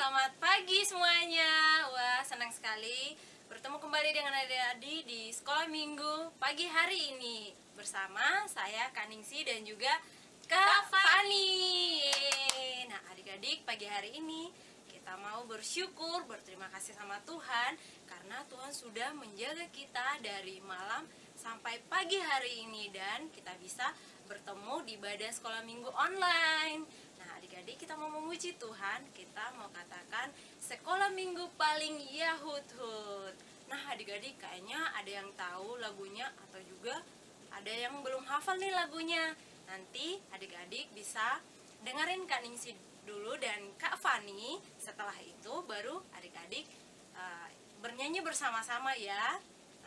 selamat pagi semuanya. Wah, senang sekali bertemu kembali dengan adik-adik di sekolah minggu pagi hari ini. Bersama saya Kak Ningsi dan juga Kak Fani. Nah, adik-adik, pagi hari ini kita mau bersyukur, berterima kasih sama Tuhan karena Tuhan sudah menjaga kita dari malam sampai pagi hari ini dan kita bisa bertemu di ibadah sekolah minggu online. Nah, adik-adik, kita mau memuji Tuhan, kita mau katakan sekolah minggu paling Yahud-hud. Nah, adik-adik, kayaknya ada yang tahu lagunya atau juga ada yang belum hafal nih lagunya. Nanti adik-adik bisa dengerin Kak Ningsi dulu dan Kak Fani. Setelah itu baru adik-adik bernyanyi bersama-sama ya.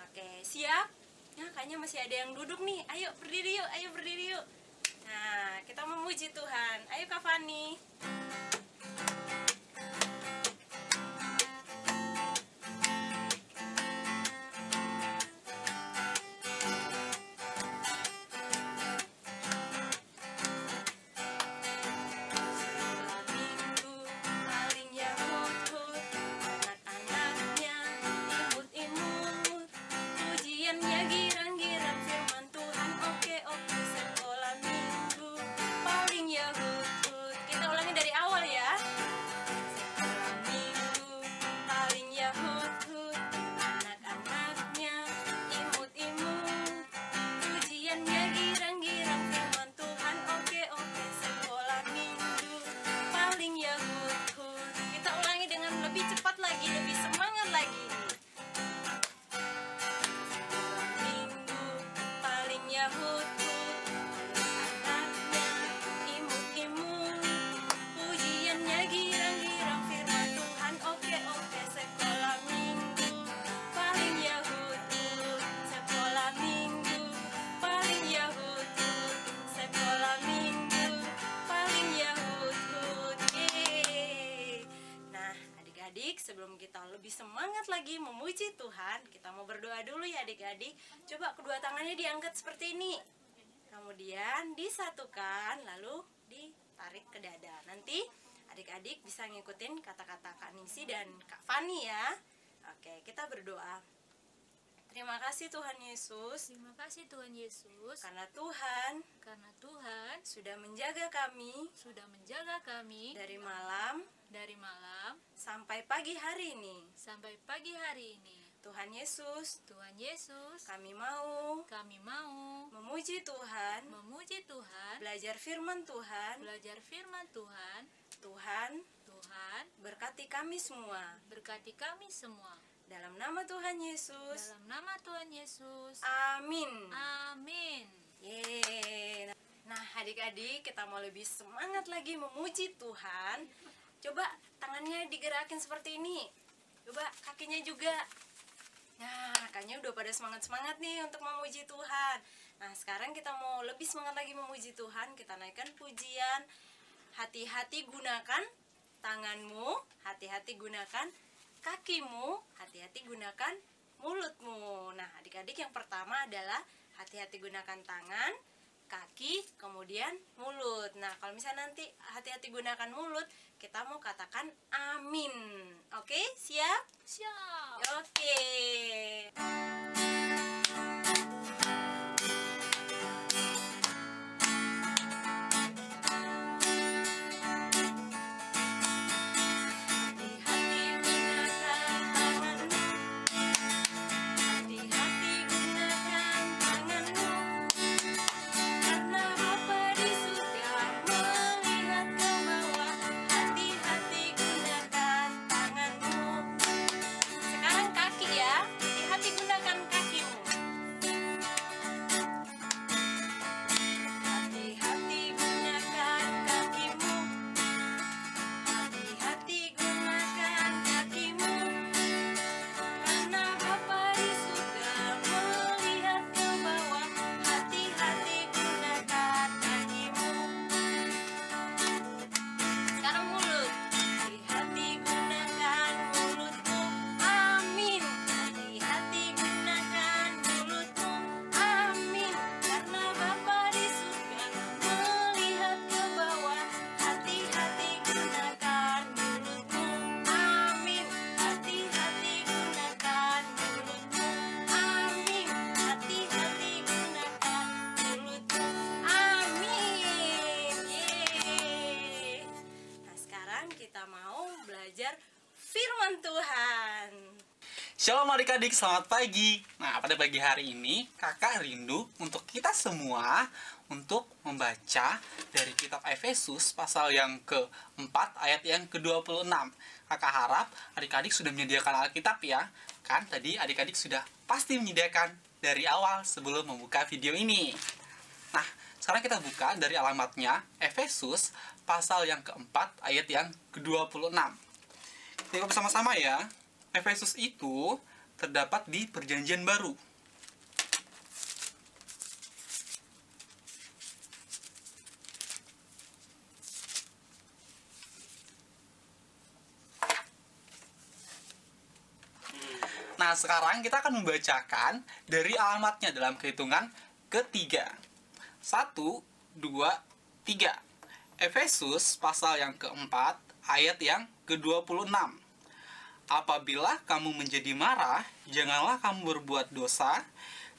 Oke, siap? Nah, kayaknya masih ada yang duduk nih. Ayo berdiri yuk, ayo berdiri yuk. Nah, kita memuji Tuhan. Ayo Kak Fani. Sebelum kita lebih semangat lagi memuji Tuhan, kita mau berdoa dulu ya adik-adik. Coba kedua tangannya diangkat seperti ini. Kemudian disatukan, lalu ditarik ke dada. Nanti adik-adik bisa ngikutin kata-kata Kak Ningsi dan Kak Fani ya. Oke, kita berdoa. Terima kasih Tuhan Yesus. Terima kasih Tuhan Yesus. Karena Tuhan sudah menjaga kami dari malam sampai pagi hari ini. Tuhan Yesus, kami mau memuji Tuhan, belajar firman Tuhan. Tuhan berkati kami semua. Dalam nama Tuhan Yesus. Amin. Yeay. Nah, adik-adik, kita mau lebih semangat lagi memuji Tuhan. Coba tangannya digerakin seperti ini. Coba kakinya juga. Nah, kayaknya udah pada semangat-semangat nih untuk memuji Tuhan. Nah, sekarang kita mau lebih semangat lagi memuji Tuhan. Kita naikkan pujian. Hati-hati gunakan tanganmu, hati-hati gunakan kakimu, hati-hati gunakan mulutmu. Nah, adik-adik, yang pertama adalah hati-hati gunakan tangan, kaki, kemudian mulut. Nah, kalau misalnya nanti hati-hati gunakan mulut, kita mau katakan amin. Oke, siap? Siap. Oke. Sekarang kaki ya, hati-hati gunakan kakimu. Shalom adik-adik, selamat pagi. Nah, pada pagi hari ini, kakak rindu untuk kita semua untuk membaca dari kitab Efesus pasal yang ke-4 ayat yang ke-26. Kakak harap adik-adik sudah menyediakan Alkitab ya. Kan tadi adik-adik sudah pasti menyediakan dari awal sebelum membuka video ini. Nah, sekarang kita buka dari alamatnya Efesus pasal yang ke-4 ayat yang ke-26. Kita bersama-sama ya. Efesus itu terdapat di Perjanjian Baru. Nah, sekarang kita akan membacakan dari alamatnya dalam kehitungan ketiga. 1, 2, 3. Efesus pasal yang keempat ayat yang ke-26. Apabila kamu menjadi marah, janganlah kamu berbuat dosa,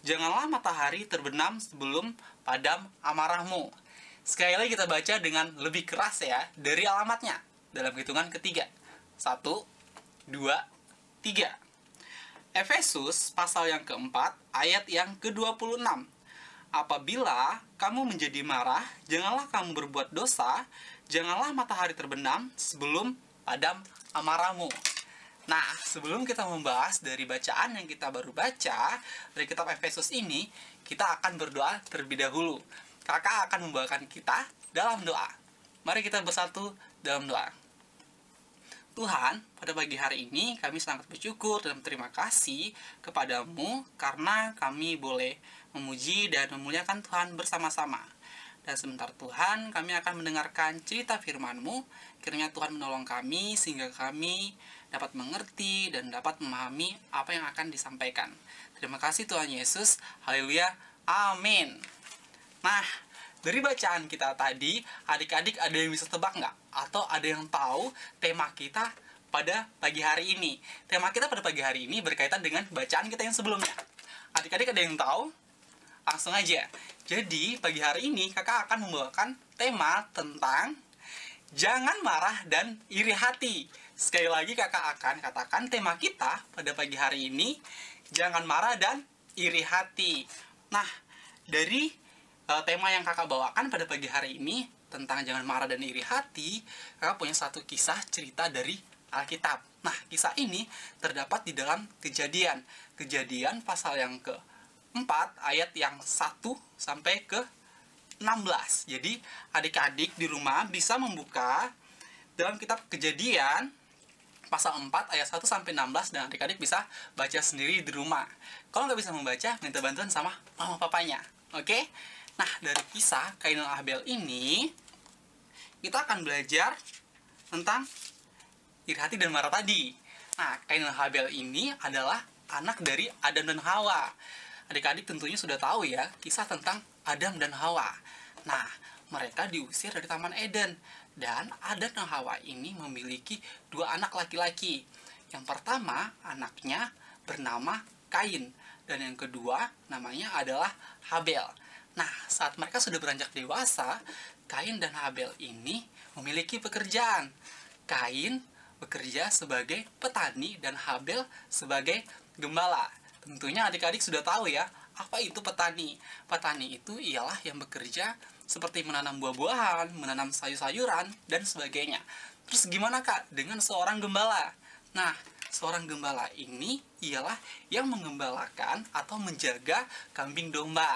janganlah matahari terbenam sebelum padam amarahmu. Sekali lagi kita baca dengan lebih keras ya, dari alamatnya, dalam hitungan ketiga. 1, 2, 3. Efesus pasal yang keempat, ayat yang ke-26. Apabila kamu menjadi marah, janganlah kamu berbuat dosa, janganlah matahari terbenam sebelum padam amarahmu. Nah, sebelum kita membahas dari bacaan yang kita baru baca dari kitab Efesus ini, kita akan berdoa terlebih dahulu. Kakak akan membawakan kita dalam doa. Mari kita bersatu dalam doa. Tuhan, pada pagi hari ini kami sangat bersyukur dan berterima kasih kepadamu karena kami boleh memuji dan memuliakan Tuhan bersama-sama. Dan sebentar Tuhan, kami akan mendengarkan cerita firman-Mu. Kiranya Tuhan menolong kami sehingga kami dapat mengerti dan dapat memahami apa yang akan disampaikan. Terima kasih Tuhan Yesus. Haleluya. Amin. Nah, dari bacaan kita tadi, adik-adik ada yang bisa tebak nggak? Atau ada yang tahu tema kita pada pagi hari ini? Tema kita pada pagi hari ini berkaitan dengan bacaan kita yang sebelumnya. Adik-adik ada yang tahu? Langsung aja. Jadi, pagi hari ini kakak akan membawakan tema tentang jangan marah dan iri hati. Sekali lagi kakak akan katakan tema kita pada pagi hari ini, jangan marah dan iri hati. Nah, dari tema yang kakak bawakan pada pagi hari ini tentang jangan marah dan iri hati, kakak punya satu kisah cerita dari Alkitab. Nah, kisah ini terdapat di dalam Kejadian. Kejadian pasal yang ke-4 ayat yang 1 sampai ke 16. Jadi, adik-adik di rumah bisa membuka dalam kitab Kejadian pasal 4 ayat 1 sampai 16 dan adik-adik bisa baca sendiri di rumah. Kalau nggak bisa membaca, minta bantuan sama mama papanya. Oke? Nah, dari kisah Kain dan Habel ini, kita akan belajar tentang iri hati dan marah tadi. Nah, Kain dan Habel ini adalah anak dari Adam dan Hawa. Adik-adik tentunya sudah tahu ya, kisah tentang Adam dan Hawa. Nah, mereka diusir dari Taman Eden. Dan Adam dan Hawa ini memiliki dua anak laki-laki. Yang pertama, anaknya bernama Kain. Dan yang kedua, namanya adalah Habel. Nah, saat mereka sudah beranjak dewasa, Kain dan Habel ini memiliki pekerjaan. Kain bekerja sebagai petani dan Habel sebagai gembala. Tentunya adik-adik sudah tahu ya, apa itu petani. Petani itu ialah yang bekerja seperti menanam buah-buahan, menanam sayur-sayuran, dan sebagainya. Terus gimana kak dengan seorang gembala? Nah, seorang gembala ini ialah yang mengembalakan atau menjaga kambing domba.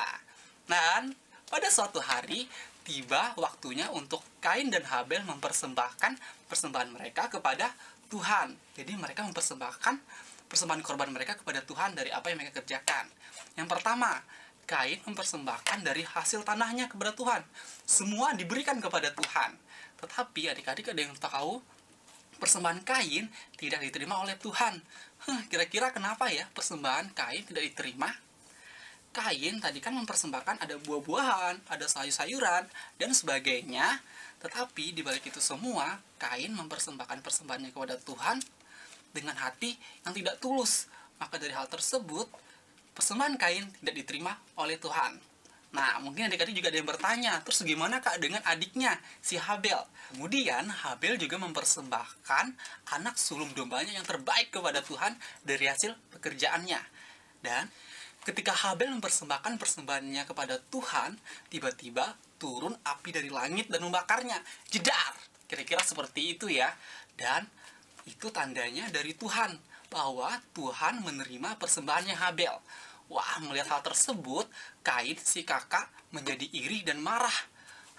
Dan pada suatu hari, tiba waktunya untuk Kain dan Habel mempersembahkan persembahan mereka kepada Tuhan. Jadi mereka mempersembahkan persembahan korban mereka kepada Tuhan dari apa yang mereka kerjakan. Yang pertama, Kain mempersembahkan dari hasil tanahnya kepada Tuhan. Semua diberikan kepada Tuhan. Tetapi adik-adik ada yang tahu persembahan Kain tidak diterima oleh Tuhan. Kira-kira kenapa ya persembahan Kain tidak diterima? Kain tadi kan mempersembahkan ada buah-buahan, ada sayur-sayuran, dan sebagainya. Tetapi di balik itu semua, Kain mempersembahkan persembahannya kepada Tuhan dengan hati yang tidak tulus. Maka dari hal tersebut, persembahan Kain tidak diterima oleh Tuhan. Nah, mungkin adik-adik juga ada yang bertanya, terus gimana Kak dengan adiknya, si Habel? Kemudian, Habel juga mempersembahkan anak sulung dombanya yang terbaik kepada Tuhan dari hasil pekerjaannya. Dan ketika Habel mempersembahkan persembahannya kepada Tuhan, tiba-tiba turun api dari langit dan membakarnya. Jedar! Kira-kira seperti itu ya. Dan itu tandanya dari Tuhan, bahwa Tuhan menerima persembahannya Habel. Wah, melihat hal tersebut, Kain si kakak menjadi iri dan marah.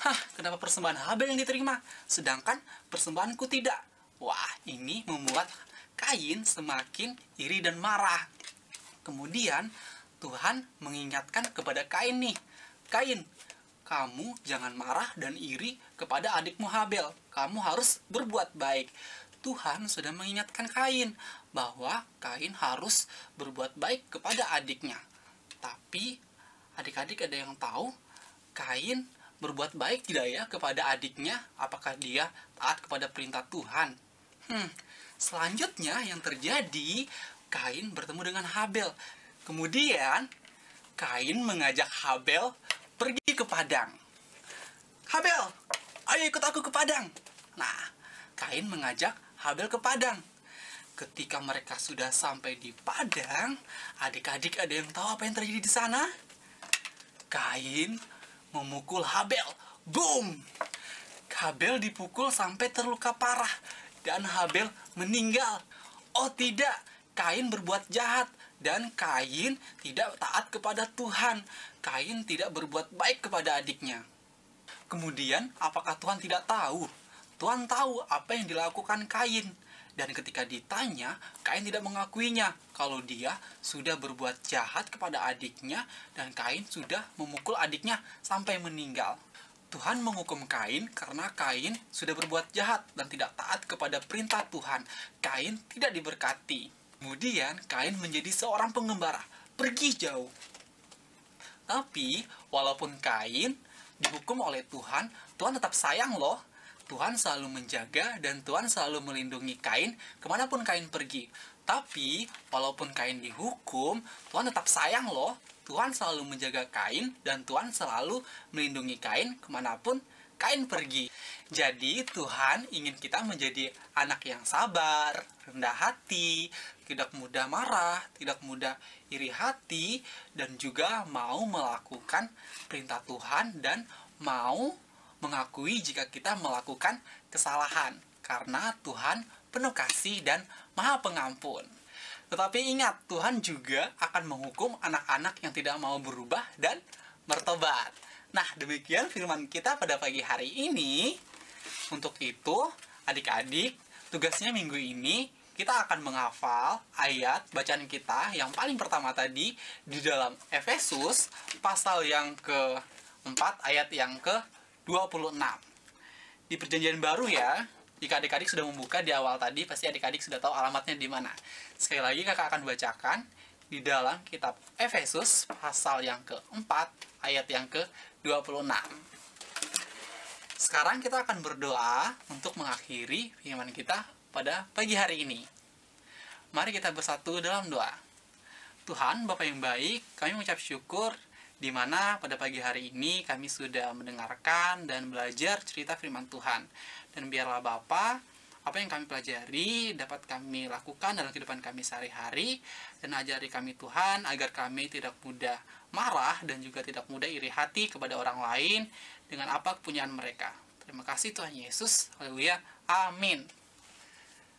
Hah, kenapa persembahan Habel yang diterima, sedangkan persembahanku tidak? Wah, ini membuat Kain semakin iri dan marah. Kemudian, Tuhan mengingatkan kepada Kain nih, Kain, kamu jangan marah dan iri kepada adikmu Habel. Kamu harus berbuat baik. Tuhan sudah mengingatkan Kain bahwa Kain harus berbuat baik kepada adiknya. Tapi adik-adik ada yang tahu Kain berbuat baik tidak ya kepada adiknya? Apakah dia taat kepada perintah Tuhan? Selanjutnya yang terjadi, Kain bertemu dengan Habel. Kemudian Kain mengajak Habel pergi ke padang. Habel, ayo ikut aku ke padang. Nah, Kain mengajak Habel ke padang. Ketika mereka sudah sampai di padang, adik-adik ada yang tahu apa yang terjadi di sana? Kain memukul Habel. Boom! Habel dipukul sampai terluka parah dan Habel meninggal. Oh tidak, Kain berbuat jahat dan Kain tidak taat kepada Tuhan. Kain tidak berbuat baik kepada adiknya. Kemudian, apakah Tuhan tidak tahu? Tuhan tahu apa yang dilakukan Kain. Dan ketika ditanya, Kain tidak mengakuinya kalau dia sudah berbuat jahat kepada adiknya dan Kain sudah memukul adiknya sampai meninggal. Tuhan menghukum Kain karena Kain sudah berbuat jahat dan tidak taat kepada perintah Tuhan. Kain tidak diberkati. Kemudian Kain menjadi seorang pengembara, pergi jauh. Tapi walaupun Kain dihukum oleh Tuhan, Tuhan tetap sayang loh. Tuhan selalu menjaga dan Tuhan selalu melindungi Kain kemanapun Kain pergi. Tapi walaupun Kain dihukum, Tuhan tetap sayang loh. Tuhan selalu menjaga Kain dan Tuhan selalu melindungi Kain kemanapun Kain pergi. Jadi Tuhan ingin kita menjadi anak yang sabar, rendah hati, tidak mudah marah, tidak mudah iri hati, dan juga mau melakukan perintah Tuhan dan mau mengakui jika kita melakukan kesalahan. Karena Tuhan penuh kasih dan maha pengampun. Tetapi ingat, Tuhan juga akan menghukum anak-anak yang tidak mau berubah dan bertobat. Nah, demikian firman kita pada pagi hari ini. Untuk itu, adik-adik, tugasnya minggu ini kita akan menghafal ayat bacaan kita yang paling pertama tadi di dalam Efesus pasal yang ke-4 ayat yang ke-26. Di perjanjian baru ya, jika adik-adik sudah membuka di awal tadi, pasti adik-adik sudah tahu alamatnya di mana. Sekali lagi kakak akan bacakan di dalam kitab Efesus pasal yang ke-4 ayat yang ke-26. Sekarang kita akan berdoa untuk mengakhiri firman kita pada pagi hari ini. Mari kita bersatu dalam doa. Tuhan, Bapa yang baik, kami mengucap syukur di mana pada pagi hari ini kami sudah mendengarkan dan belajar cerita firman Tuhan. Dan biarlah Bapa, apa yang kami pelajari dapat kami lakukan dalam kehidupan kami sehari-hari, dan ajari kami Tuhan agar kami tidak mudah marah dan juga tidak mudah iri hati kepada orang lain dengan apa kepunyaan mereka. Terima kasih Tuhan Yesus. Haleluya. Amin.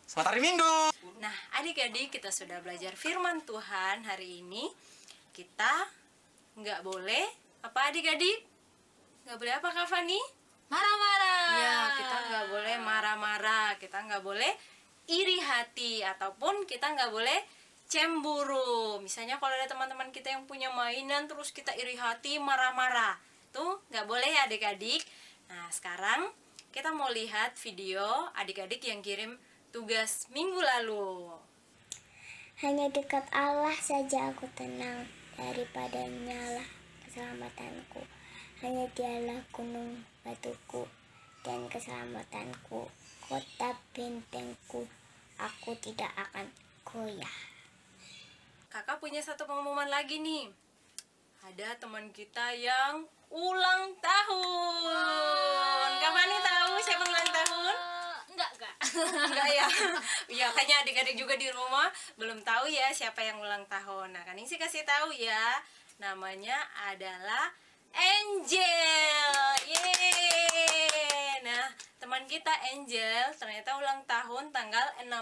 Selamat hari Minggu. Nah, adik-adik, kita sudah belajar firman Tuhan hari ini. Kita nggak boleh, apa adik-adik? Nggak boleh apa Kak Fani? Marah-marah. Ya, kita nggak boleh marah-marah. Kita nggak boleh iri hati. Ataupun kita nggak boleh cemburu. Misalnya kalau ada teman-teman kita yang punya mainan terus kita iri hati, marah-marah. Tuh, nggak boleh ya adik-adik. Nah, sekarang kita mau lihat video adik-adik yang kirim tugas minggu lalu. Hanya dekat Allah saja aku tenang, daripadanya lah keselamatanku. Hanya dialah gunung batuku dan keselamatanku, kota bentengku, aku tidak akan goyah. Kakak punya satu pengumuman lagi nih. ada teman kita yang ulang tahun. Kak Fani tahu siapa ulang tahun? Enggak. Enggak ya? Ya, kayaknya adik-adik juga di rumah belum tahu ya siapa yang ulang tahun. Nah, kan Ningsi kasih tahu ya. Namanya adalah Angel. Yeay. Nah, teman kita Angel ternyata ulang tahun tanggal 16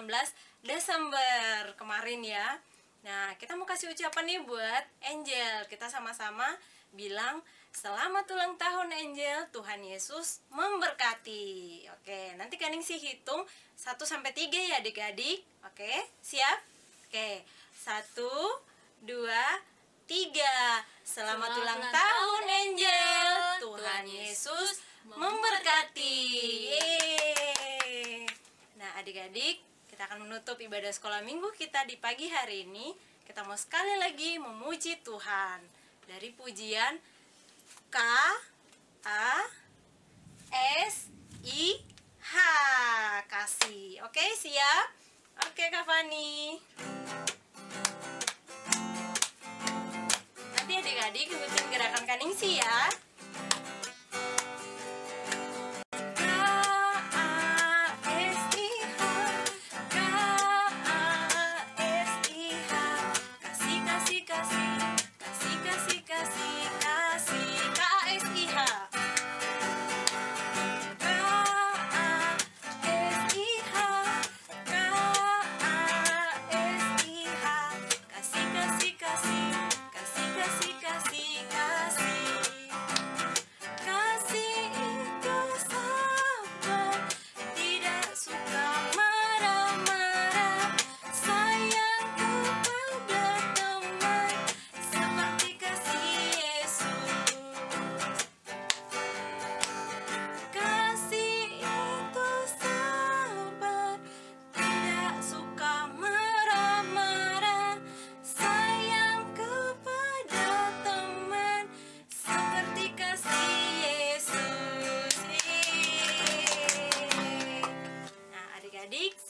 Desember kemarin ya. Nah, kita mau kasih ucapan nih buat Angel. Kita sama-sama bilang selamat ulang tahun Angel, Tuhan Yesus memberkati. Oke, nanti kan Ningsi hitung 1 sampai 3 ya adik-adik. Oke, siap? Oke, 1, 2, 3. Selamat ulang tahun Angel, Tuhan Yesus memberkati. Yeay. Nah, adik-adik, kita akan menutup ibadah sekolah minggu kita di pagi hari ini. Kita mau sekali lagi memuji Tuhan dari pujian K A S I H. Kasih. Oke, siap? Oke, Kak Fani. Nanti adik-adik ikutin gerakan Kaningsi ya.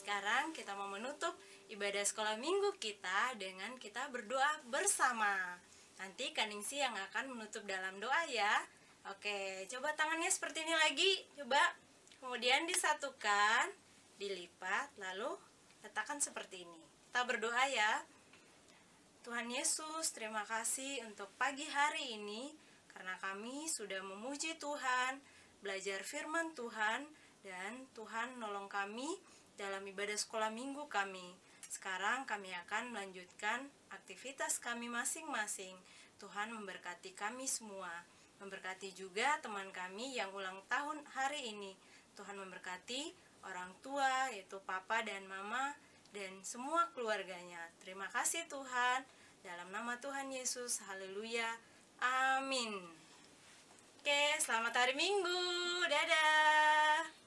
Sekarang kita mau menutup ibadah sekolah minggu kita dengan kita berdoa bersama. Nanti Kaningsi yang akan menutup dalam doa ya. Oke, coba tangannya seperti ini lagi. Coba, kemudian disatukan, dilipat, lalu letakkan seperti ini. Kita berdoa ya. Tuhan Yesus, terima kasih untuk pagi hari ini karena kami sudah memuji Tuhan, belajar firman Tuhan, dan Tuhan nolong kami dalam ibadah sekolah minggu kami. Sekarang kami akan melanjutkan aktivitas kami masing-masing. Tuhan memberkati kami semua. Memberkati juga teman kami yang ulang tahun hari ini. Tuhan memberkati orang tua, yaitu papa dan mama, dan semua keluarganya. Terima kasih Tuhan. Dalam nama Tuhan Yesus, haleluya, amin. Oke, selamat hari Minggu. Dadah.